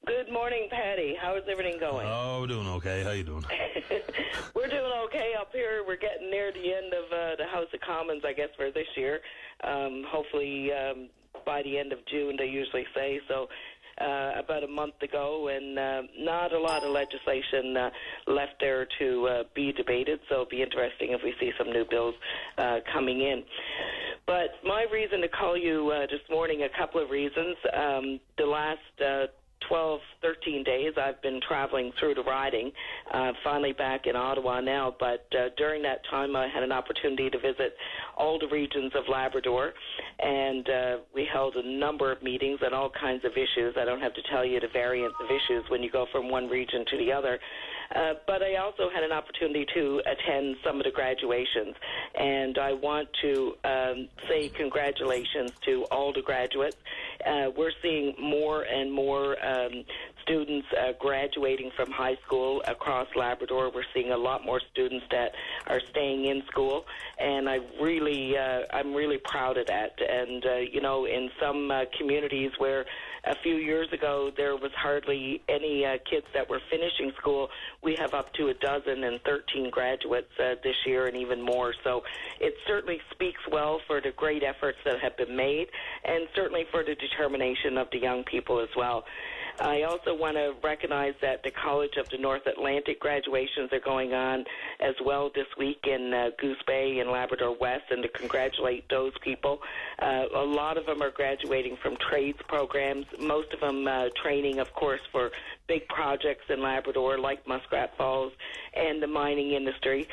Good morning, Patty. How is everything going? Oh, we're doing okay. How you doing? We're doing okay up here. We're getting near the end of the House of Commons, I guess, for this year. Hopefully by the end of June, they usually say. So about a month ago, and not a lot of legislation left there to be debated. So it'll be interesting if we see some new bills coming in. But my reason to call you this morning, a couple of reasons. The last 12, 13 days I've been traveling through the riding, finally back in Ottawa now, but during that time I had an opportunity to visit all the regions of Labrador, and we held a number of meetings on all kinds of issues. I don't have to tell you the variance of issues when you go from one region to the other. But I also had an opportunity to attend some of the graduations, and I want to say congratulations to all the graduates. We're seeing more and more students graduating from high school across Labrador. We're seeing a lot more students that are staying in school, and I'm really proud of that. And in some communities where a few years ago there was hardly any kids that were finishing school, we have up to 12 and 13 graduates this year, and even more. So it certainly speaks well for the great efforts that have been made, and certainly for the determination of the young people as well. I also want to recognize that the College of the North Atlantic graduations are going on as well this week in Goose Bay and Labrador West, and to congratulate those people. A lot of them are graduating from trades programs, most of them training, of course, for big projects in Labrador like Muskrat Falls and the mining industry.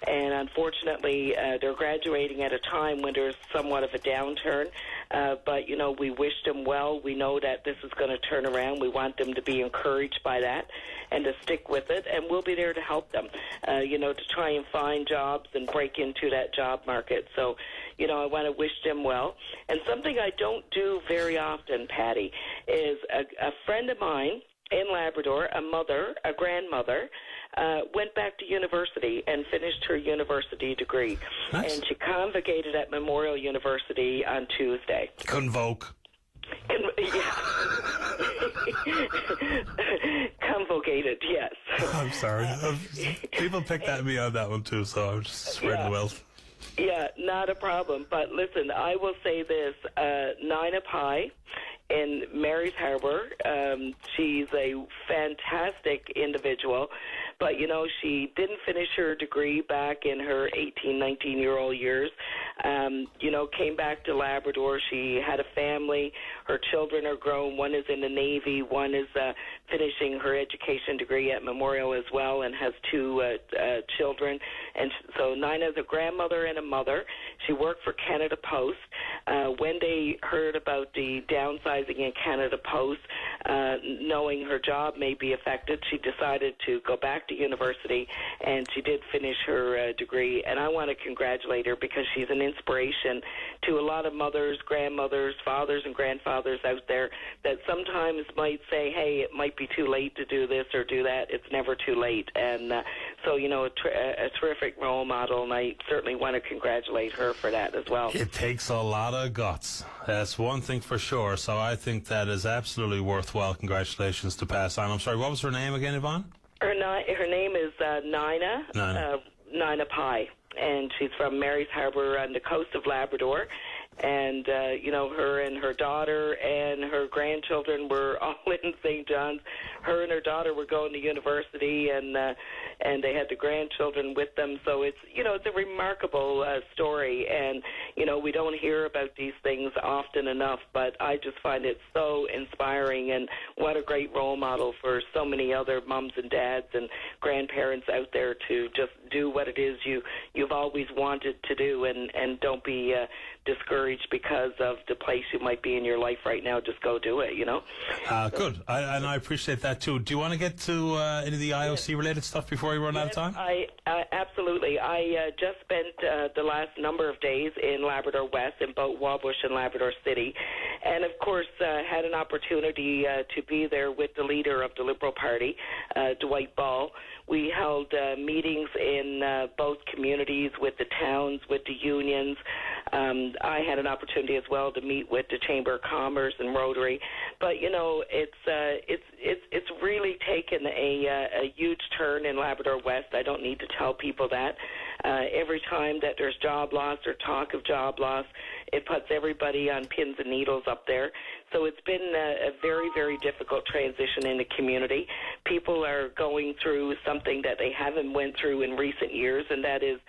And unfortunately, they're graduating at a time when there's somewhat of a downturn. But, we wish them well. We know that this is going to turn around. We want them to be encouraged by that and to stick with it. And we'll be there to help them, to try and find jobs and break into that job market. So, I want to wish them well. And something I don't do very often, Patty, is a friend of mine in Labrador, a grandmother, went back to university and finished her university degree. Nice. And she convocated at Memorial University on Tuesday. Convoke. Convocated, yes. I'm sorry. People picked at me on that one too, so I'm just spreading the wealth. Yeah, not a problem. But listen, I will say this, Nina Pye in Mary's Harbour, she's a fantastic individual, but, she didn't finish her degree back in her 18, 19-year-old years. Came back to Labrador. She had a family. Her children are grown. One is in the Navy. One is finishing her education degree at Memorial as well, and has two children. And so Nina's a grandmother and a mother. She worked for Canada Post. When they heard about the downsizing in Canada Post, knowing her job may be affected, she decided to go back to university, and she did finish her degree. And I want to congratulate her because she's an inspiration to a lot of mothers, grandmothers, fathers, and grandfathers out there that sometimes might say, hey, it might be too late to do this or do that. It's never too late. And so, a terrific role model, and I certainly want to congratulate her for that as well. It takes a lot of guts. That's one thing for sure. So I think that is absolutely worthwhile. Congratulations to pass on. I'm sorry, what was her name again, Yvonne? Her name is Nina. Nina Pye, and she's from Mary's Harbour on the coast of Labrador. And, her and her daughter and her grandchildren were all in St. John's. Her and her daughter were going to university, and they had the grandchildren with them. So it's a remarkable story. And, we don't hear about these things often enough, but I just find it so inspiring, and what a great role model for so many other mums and dads and grandparents out there to just do what it is you've always wanted to do, and don't be discouraged because of the place you might be in your life right now. Just go do it, Good. And I appreciate that too. Do you want to get to any of the IOC related stuff before we run out of time? Absolutely. I just spent the last number of days in Labrador West, in both Wabush and Labrador City, and of course had an opportunity to be there with the leader of the Liberal Party, Dwight Ball. We held meetings in both communities, with the towns, with the unions, I had an opportunity as well to meet with the Chamber of Commerce and Rotary, but it's really taken a huge turn in Labrador West. I don't need to tell people that. Every time that there's job loss or talk of job loss, it puts everybody on pins and needles up there. So it's been a very, very difficult transition in the community. People are going through something that they haven't went through in recent years, and that is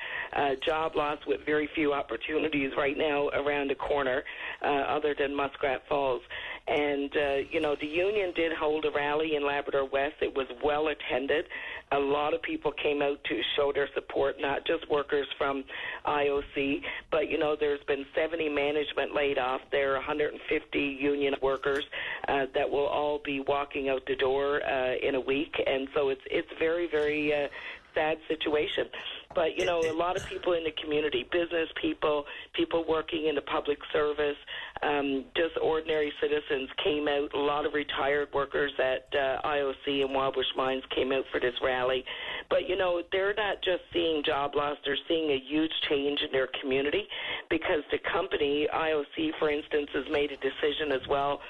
job loss with very few opportunities right now around the corner, other than Muskrat Falls. And, the union did hold a rally in Labrador West. It was well attended. A lot of people came out to show their support, not just workers from IOC, but, there's been 70 management laid off there, 150 union workers that will all be walking out the door in a week. And so it's very, very sad situation. But, a lot of people in the community, business people, people working in the public service, just ordinary citizens came out. A lot of retired workers at IOC and Wildbush Mines came out for this rally. But, they're not just seeing job loss, they're seeing a huge change in their community because the company, IOC, for instance, has made a decision as well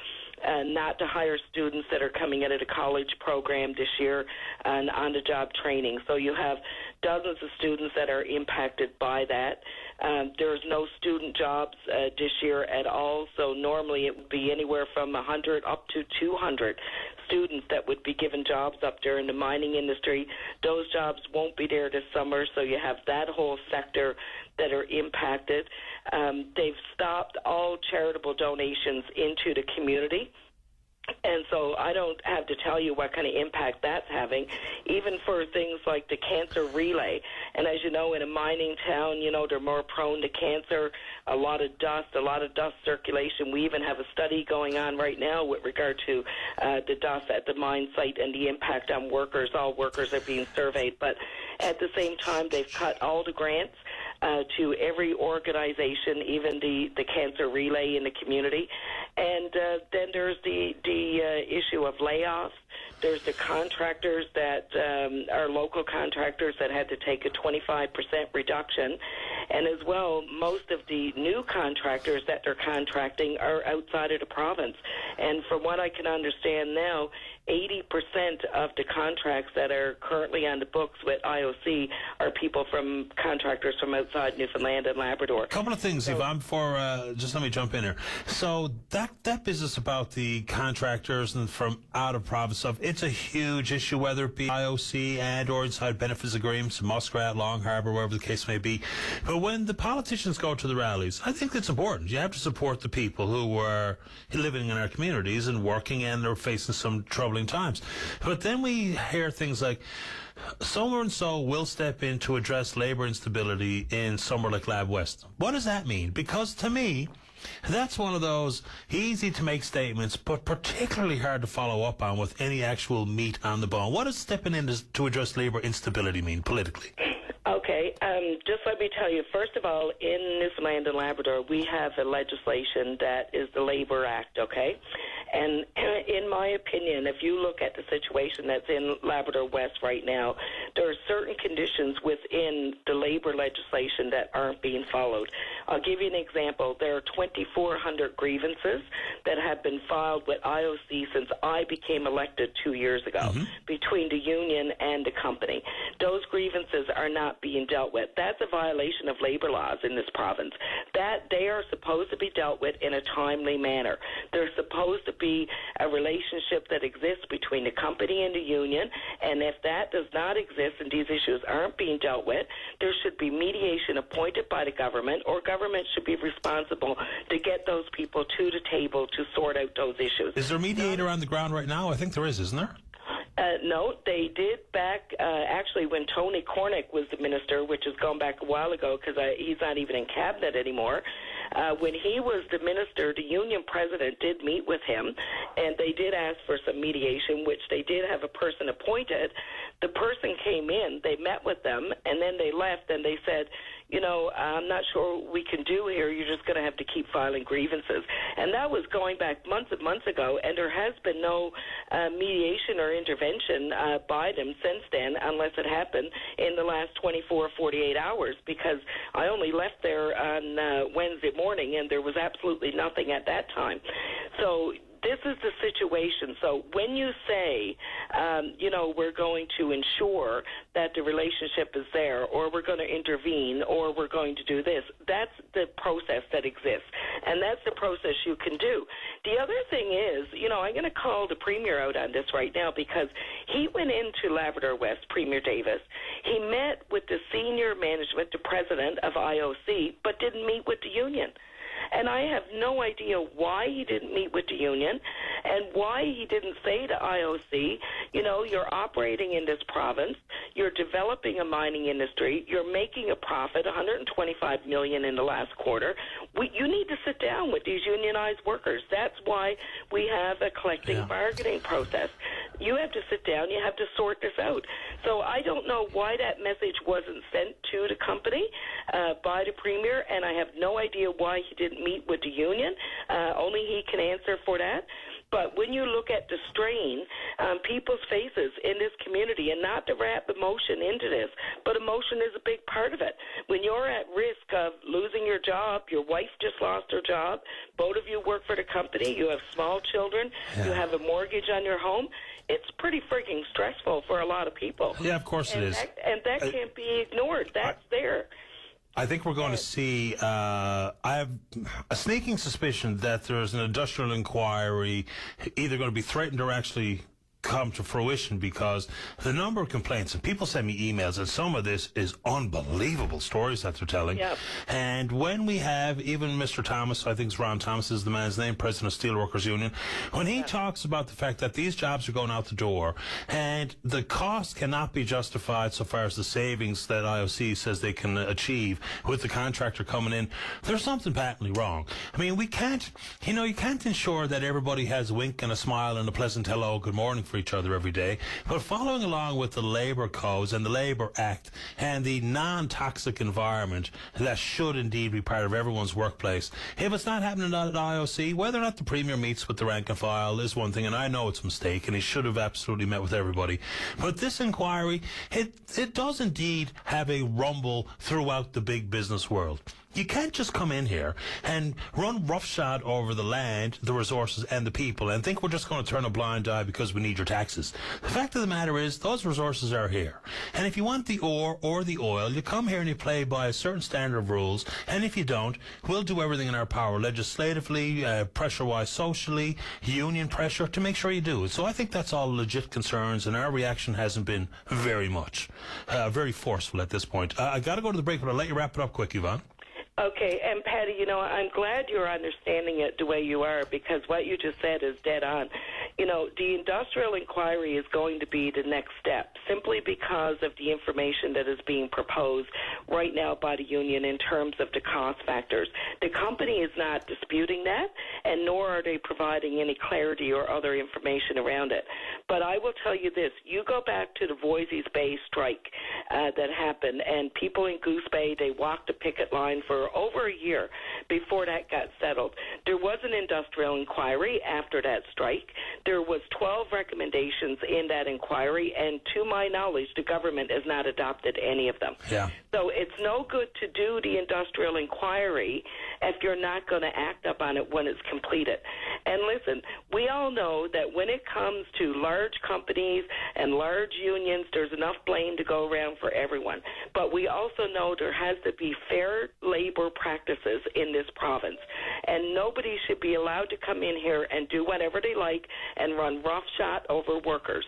not to hire students that are coming out of the college program this year and on-the-job training. So you have dozens of students that are impacted by that. There's no student jobs this year at all, so normally it would be anywhere from 100 up to 200 students that would be given jobs up there in the mining industry. Those jobs won't be there this summer, so you have that whole sector that are impacted. They've stopped all charitable donations into the community. And so I don't have to tell you what kind of impact that's having, even for things like the cancer relay. And as you know, in a mining town, they're more prone to cancer, a lot of dust circulation. We even have a study going on right now with regard to the dust at the mine site and the impact on workers. All workers are being surveyed. But at the same time, they've cut all the grants to every organization, even the cancer relay in the community. And then there's the issue of layoffs. There's the contractors that are local contractors that had to take a 25% reduction. And as well, most of the new contractors that they're contracting are outside of the province. And from what I can understand now, 80% of the contracts that are currently on the books with IOC are people from contractors from outside Newfoundland and Labrador. A couple of things, Yvonne, before just let me jump in here. So that business about the contractors and from out of province stuff, it's a huge issue, whether it be IOC and or inside benefits agreements, Muskrat, Long Harbour, wherever the case may be. But when the politicians go to the rallies, I think it's important. You have to support the people who are living in our communities and working and are facing some troubling times. But then we hear things like, so and so will step in to address labour instability in somewhere like Lab West. What does that mean? Because to me, that's one of those easy to make statements, but particularly hard to follow up on with any actual meat on the bone. What does stepping in to address labour instability mean politically? Okay, just let me tell you, first of all, in Newfoundland and Labrador, we have a legislation that is the Labour Act, okay? And in my opinion, if you look at the situation that's in Labrador West right now, there are certain conditions within the labour legislation that aren't being followed. I'll give you an example. There are 2,400 grievances that have been filed with IOC since I became elected 2 years ago between the union and the company. Those grievances are not being dealt with. That's a violation of labour laws in this province. That they are supposed to be dealt with in a timely manner. They're supposed to be a relationship that exists between the company and the union, and if that does not exist and these issues aren't being dealt with, there should be mediation appointed by the government, or government should be responsible to get those people to the table to sort out those issues. Is there a mediator on the ground right now? I think there is, isn't there? No, they did back, actually, when Tony Cornick was the minister, which has gone back a while ago because he's not even in cabinet anymore. When he was the minister, the union president did meet with him, and they did ask for some mediation, which they did have a person appointed. The person came in, they met with them, and then they left, and they said, I'm not sure what we can do here. You're just going to have to keep filing grievances. And that was going back months and months ago, and there has been no mediation or intervention by them since then, unless it happened in the last 24 or 48 hours, because I only left there on Wednesday morning, and there was absolutely nothing at that time. So this is the situation. So when you say, we're going to ensure that the relationship is there, or we're going to intervene, or we're going to do this, that's the process that exists. And that's the process you can do. The other thing is, I'm going to call the Premier out on this right now, because he went into Labrador West, Premier Davis. He met with the senior management, the president of IOC, but didn't meet with the union. And I have no idea why he didn't meet with the union and why he didn't say to IOC, you're operating in this province, you're developing a mining industry, you're making a profit, $125 million in the last quarter. You need to sit down with these unionized workers. That's why we have a collective bargaining process. You have to sit down, you have to sort this out. So I don't know why that message wasn't sent to the company by the Premier, and I have no idea why he didn't meet with the union. Only he can answer for that. But when you look at the strain on people's faces in this community, and not to wrap emotion into this, but emotion is a big part of it. When you're at risk of losing your job, your wife just lost her job, both of you work for the company, you have small children, you have a mortgage on your home, it's pretty freaking stressful for a lot of people. Yeah, of course it is. That can't be ignored. That's there. I think we're going to see, I have a sneaking suspicion that there's an industrial inquiry either going to be threatened or actually come to fruition, because the number of complaints, and people send me emails, and some of this is unbelievable stories that they're telling. Yep. And when we have even Mr. Thomas, I think it's Ron Thomas is the man's name, president of Steelworkers Union, when he talks about the fact that these jobs are going out the door and the cost cannot be justified so far as the savings that IOC says they can achieve with the contractor coming in, there's something patently wrong. I mean, we can't, you can't ensure that everybody has a wink and a smile and a pleasant hello, good morning for each other every day, but following along with the labor codes and the Labor Act and the non-toxic environment that should indeed be part of everyone's workplace, if it's not happening at IOC, whether or not the Premier meets with the rank and file is one thing, and I know it's a mistake, and he should have absolutely met with everybody. But this inquiry, it does indeed have a rumble throughout the big business world. You can't just come in here and run roughshod over the land, the resources, and the people and think we're just going to turn a blind eye because we need your taxes. The fact of the matter is those resources are here. And if you want the ore or the oil, you come here and you play by a certain standard of rules. And if you don't, we'll do everything in our power, legislatively, pressure-wise, socially, union pressure, to make sure you do it. So I think that's all legit concerns, and our reaction hasn't been very forceful at this point. I got to go to the break, but I'll let you wrap it up quick, Yvonne. Okay, and Patty, I'm glad you're understanding it the way you are, because what you just said is dead on. The industrial inquiry is going to be the next step, simply because of the information that is being proposed right now by the union in terms of the cost factors. The company is not disputing that, and nor are they providing any clarity or other information around it. But I will tell you this, you go back to the Voisey's Bay strike that happened, and people in Goose Bay, they walked a picket line for over a year before that got settled. There was an industrial inquiry after that strike. There was 12 recommendations in that inquiry, and to my knowledge, the government has not adopted any of them. Yeah. So it's no good to do the industrial inquiry if you're not going to act up on it when it's completed. And listen, we all know that when it comes to large companies and large unions, there's enough blame to go around for everyone. But we also know there has to be fair labor practices in this province. And nobody should be allowed to come in here and do whatever they like and run roughshod over workers.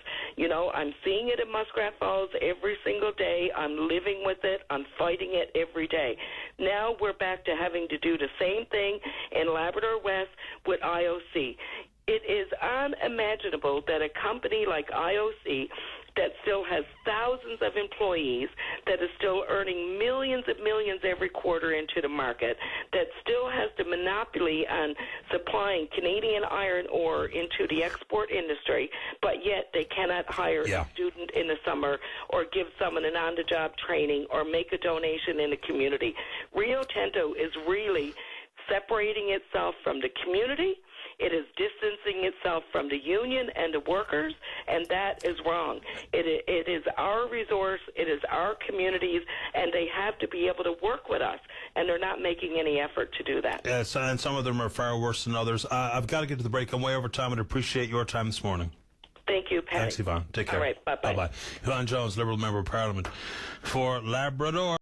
I'm seeing it in Muskrat Falls every single day. I'm living with it. I'm fighting it every day. Now we're back to having to do the same thing in Labrador West with IOC. It is unimaginable that a company like IOC that still has thousands of employees, that is still earning millions and millions every quarter into the market, that still has the monopoly on supplying Canadian iron ore into the export industry, but yet they cannot hire a student in the summer, or give someone an on-the-job training, or make a donation in the community. Rio Tinto is really separating itself from the community. It is distancing itself from the union and the workers, and that is wrong. It is our resource, it is our communities, and they have to be able to work with us, and they're not making any effort to do that. Yes, and some of them are far worse than others. I've got to get to the break. I'm way over time, and appreciate your time this morning. Thank you, Patty. Thanks, Yvonne. Take care. All right, bye-bye. Bye-bye. Yvonne Jones, Liberal Member of Parliament for Labrador.